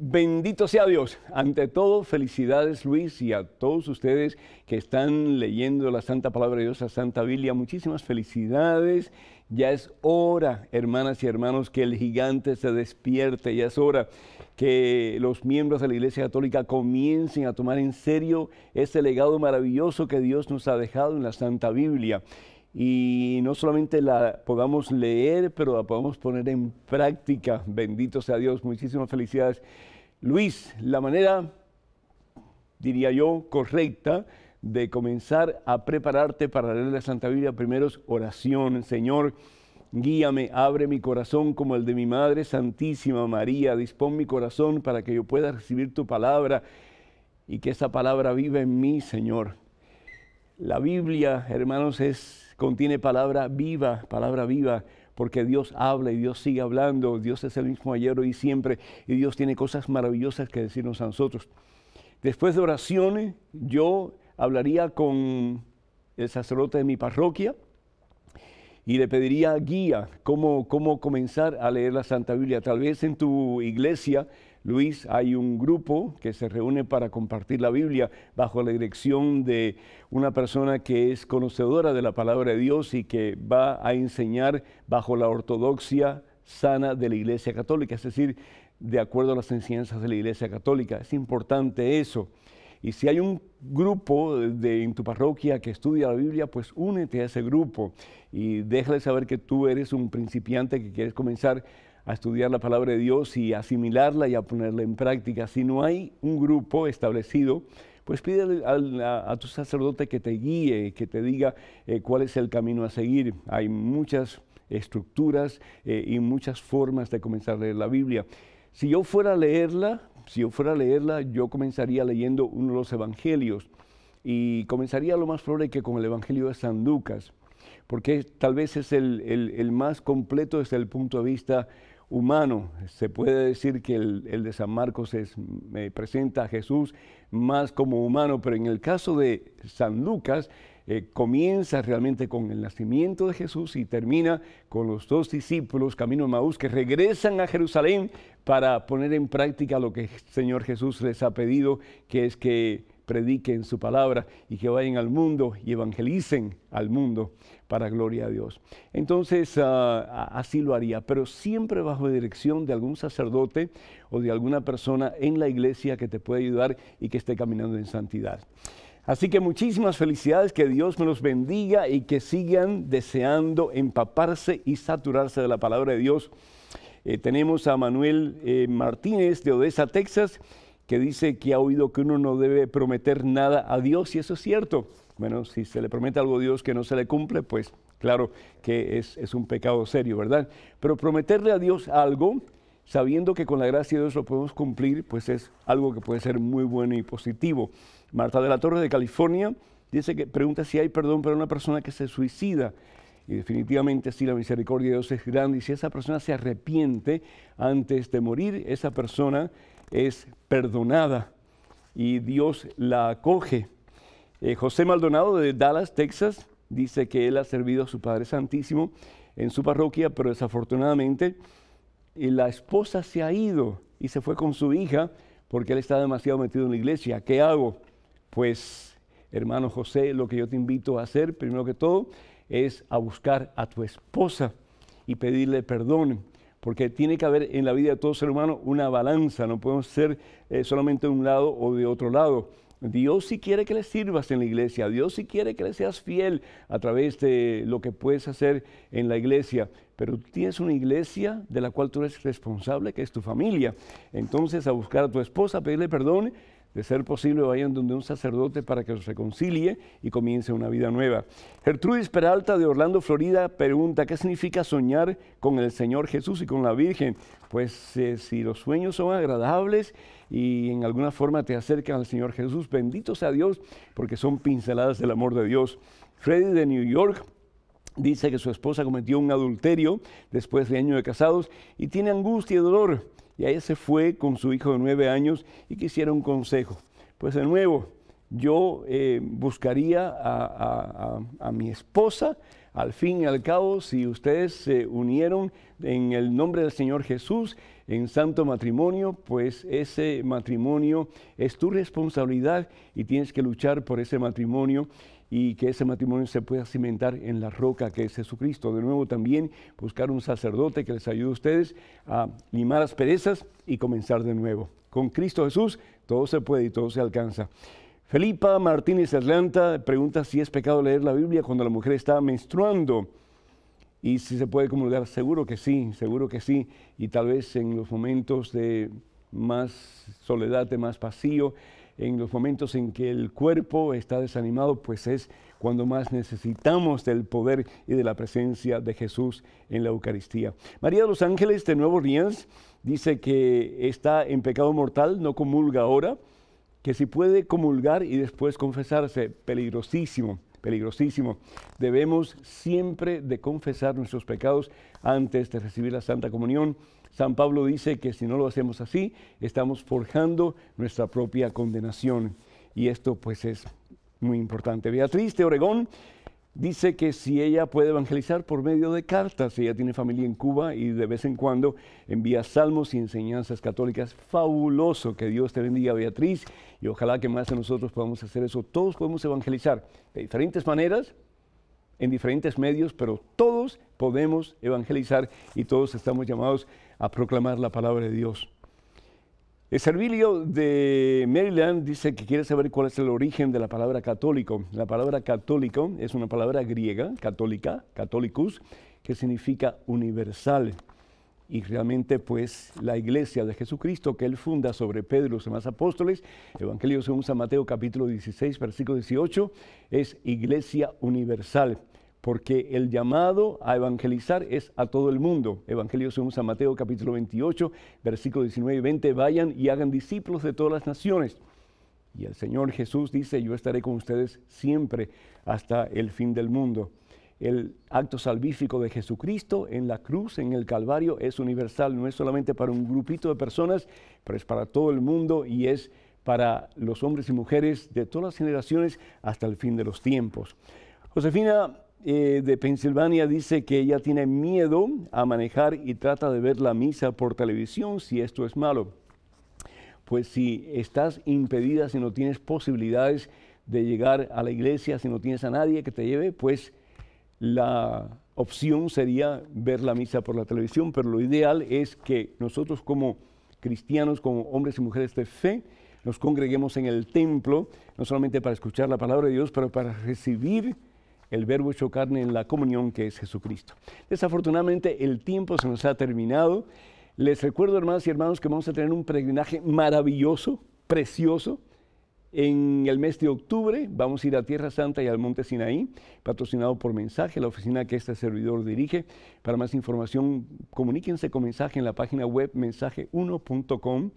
Bendito sea Dios. Ante todo, felicidades Luis y a todos ustedes que están leyendo la Santa Palabra de Dios, la Santa Biblia. Muchísimas felicidades. Ya es hora, hermanas y hermanos, que el gigante se despierte. Ya es hora que los miembros de la Iglesia Católica comiencen a tomar en serio ese legado maravilloso que Dios nos ha dejado en la Santa Biblia. Y no solamente la podamos leer, pero la podamos poner en práctica. Bendito sea Dios. Muchísimas felicidades. Luis, la manera, diría yo, correcta de comenzar a prepararte para leer la Santa Biblia primero es oración. Señor, guíame, abre mi corazón como el de mi Madre Santísima María. Dispón mi corazón para que yo pueda recibir tu palabra y que esa palabra viva en mí, Señor. La Biblia, hermanos, contiene palabra viva, porque Dios habla y Dios sigue hablando. Dios es el mismo ayer, hoy y siempre, y Dios tiene cosas maravillosas que decirnos a nosotros. Después de oraciones, yo hablaría con el sacerdote de mi parroquia y le pediría guía, cómo comenzar a leer la Santa Biblia. Tal vez en tu iglesia, Luis, hay un grupo que se reúne para compartir la Biblia bajo la dirección de una persona que es conocedora de la palabra de Dios y que va a enseñar bajo la ortodoxia sana de la Iglesia Católica, es decir, de acuerdo a las enseñanzas de la Iglesia Católica. Es importante eso. Y si hay un grupo en tu parroquia que estudia la Biblia, pues únete a ese grupo y déjale saber que tú eres un principiante que quieres comenzar a estudiar la palabra de Dios y asimilarla y a ponerla en práctica. Si no hay un grupo establecido, pues pídele a tu sacerdote que te guíe, que te diga cuál es el camino a seguir. Hay muchas estructuras y muchas formas de comenzar a leer la Biblia. Si yo fuera a leerla, yo comenzaría leyendo uno de los evangelios y comenzaría lo más probable que con el evangelio de San Lucas, porque tal vez es el más completo desde el punto de vista humano. Se puede decir que el de San Marcos presenta a Jesús más como humano, pero en el caso de San Lucas comienza realmente con el nacimiento de Jesús y termina con los 2 discípulos camino a Maús que regresan a Jerusalén para poner en práctica lo que el Señor Jesús les ha pedido, que es que prediquen su palabra y que vayan al mundo y evangelicen al mundo para gloria a Dios. Entonces, así lo haría, pero siempre bajo dirección de algún sacerdote o de alguna persona en la iglesia que te pueda ayudar y que esté caminando en santidad. Así que muchísimas felicidades, que Dios me los bendiga y que sigan deseando empaparse y saturarse de la palabra de Dios. Tenemos a Manuel Martínez de Odessa, Texas, que dice que ha oído que uno no debe prometer nada a Dios, y eso es cierto. Bueno, si se le promete algo a Dios que no se le cumple, pues claro que es un pecado serio, ¿verdad? Pero prometerle a Dios algo, sabiendo que con la gracia de Dios lo podemos cumplir, pues es algo que puede ser muy bueno y positivo. Marta de la Torre de California dice que pregunta si hay perdón para una persona que se suicida. Y definitivamente sí, la misericordia de Dios es grande, y si esa persona se arrepiente antes de morir, esa persona es perdonada y Dios la acoge. José Maldonado de Dallas, Texas, dice que él ha servido a su Padre Santísimo en su parroquia, pero desafortunadamente la esposa se ha ido y se fue con su hija porque él está demasiado metido en la iglesia. ¿Qué hago? Pues, hermano José, lo que yo te invito a hacer, primero que todo, es a buscar a tu esposa y pedirle perdón, porque tiene que haber en la vida de todo ser humano una balanza, no podemos ser solamente de un lado o de otro lado. Dios sí quiere que le sirvas en la iglesia, Dios sí quiere que le seas fiel a través de lo que puedes hacer en la iglesia, pero tú tienes una iglesia de la cual tú eres responsable, que es tu familia. Entonces, a buscar a tu esposa, a pedirle perdón, de ser posible vayan donde un sacerdote para que los reconcilie y comience una vida nueva. Gertrudis Peralta de Orlando, Florida, pregunta, ¿qué significa soñar con el Señor Jesús y con la Virgen? Pues si los sueños son agradables y en alguna forma te acercan al Señor Jesús, bendito sea Dios, porque son pinceladas del amor de Dios. Freddy de New York dice que su esposa cometió un adulterio después de años de casados y tiene angustia y dolor. Y ella se fue con su hijo de 9 años y quisiera un consejo. Pues de nuevo, yo buscaría a mi esposa. Al fin y al cabo, si ustedes se unieron en el nombre del Señor Jesús, en santo matrimonio, pues ese matrimonio es tu responsabilidad y tienes que luchar por ese matrimonio y que ese matrimonio se pueda cimentar en la roca que es Jesucristo. De nuevo también buscar un sacerdote que les ayude a ustedes a limar las perezas y comenzar de nuevo. Con Cristo Jesús todo se puede y todo se alcanza. Felipa Martínez Atlanta pregunta si es pecado leer la Biblia cuando la mujer está menstruando y si se puede comulgar. Seguro que sí, y tal vez en los momentos de más soledad, de más vacío, en los momentos en que el cuerpo está desanimado, pues es cuando más necesitamos del poder y de la presencia de Jesús en la Eucaristía. María de los Ángeles de Nuevo Orleans dice que está en pecado mortal, no comulga ahora, que si puede comulgar y después confesarse, peligrosísimo, peligrosísimo. Debemos siempre de confesar nuestros pecados antes de recibir la Santa Comunión. San Pablo dice que si no lo hacemos así, estamos forjando nuestra propia condenación. Y esto pues es muy importante. Beatriz de Oregón dice que si ella puede evangelizar por medio de cartas, ella tiene familia en Cuba y de vez en cuando envía salmos y enseñanzas católicas. Fabuloso, que Dios te bendiga, Beatriz, y ojalá que más de nosotros podamos hacer eso. Todos podemos evangelizar de diferentes maneras, en diferentes medios, pero todos podemos evangelizar y todos estamos llamados a proclamar la palabra de Dios. El Servilio de Maryland dice que quiere saber cuál es el origen de la palabra católico. La palabra católico es una palabra griega, católica, católicus, que significa universal. Y realmente, pues, la iglesia de Jesucristo que él funda sobre Pedro y los demás apóstoles, Evangelio según San Mateo capítulo 16, versículo 18, es iglesia universal, porque el llamado a evangelizar es a todo el mundo. Evangelio según San Mateo capítulo 28, versículo 19 y 20, vayan y hagan discípulos de todas las naciones. Y el Señor Jesús dice, yo estaré con ustedes siempre hasta el fin del mundo. El acto salvífico de Jesucristo en la cruz, en el Calvario, es universal, no es solamente para un grupito de personas, pero es para todo el mundo y es para los hombres y mujeres de todas las generaciones hasta el fin de los tiempos. Josefina de Pensilvania dice que ella tiene miedo a manejar y trata de ver la misa por televisión si esto es malo. Pues si estás impedida, si no tienes posibilidades de llegar a la iglesia, si no tienes a nadie que te lleve, pues la opción sería ver la misa por la televisión, pero lo ideal es que nosotros como cristianos, como hombres y mujeres de fe, nos congreguemos en el templo, no solamente para escuchar la palabra de Dios, pero para recibir el verbo hecho carne en la comunión que es Jesucristo. Desafortunadamente el tiempo se nos ha terminado. Les recuerdo, hermanas y hermanos, que vamos a tener un peregrinaje maravilloso, precioso. En el mes de octubre vamos a ir a Tierra Santa y al Monte Sinaí, patrocinado por Mensaje, la oficina que este servidor dirige. Para más información, comuníquense con Mensaje en la página web mensaje1.com.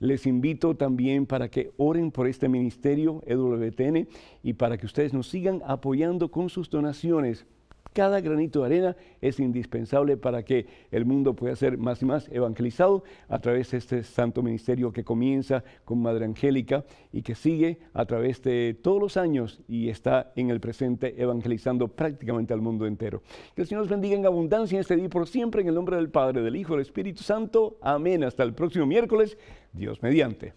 Les invito también para que oren por este ministerio EWTN y para que ustedes nos sigan apoyando con sus donaciones. Cada granito de arena es indispensable para que el mundo pueda ser más y más evangelizado a través de este santo ministerio que comienza con Madre Angélica y que sigue a través de todos los años y está en el presente evangelizando prácticamente al mundo entero. Que el Señor nos bendiga en abundancia en este día y por siempre, en el nombre del Padre, del Hijo y del Espíritu Santo. Amén. Hasta el próximo miércoles, Dios mediante.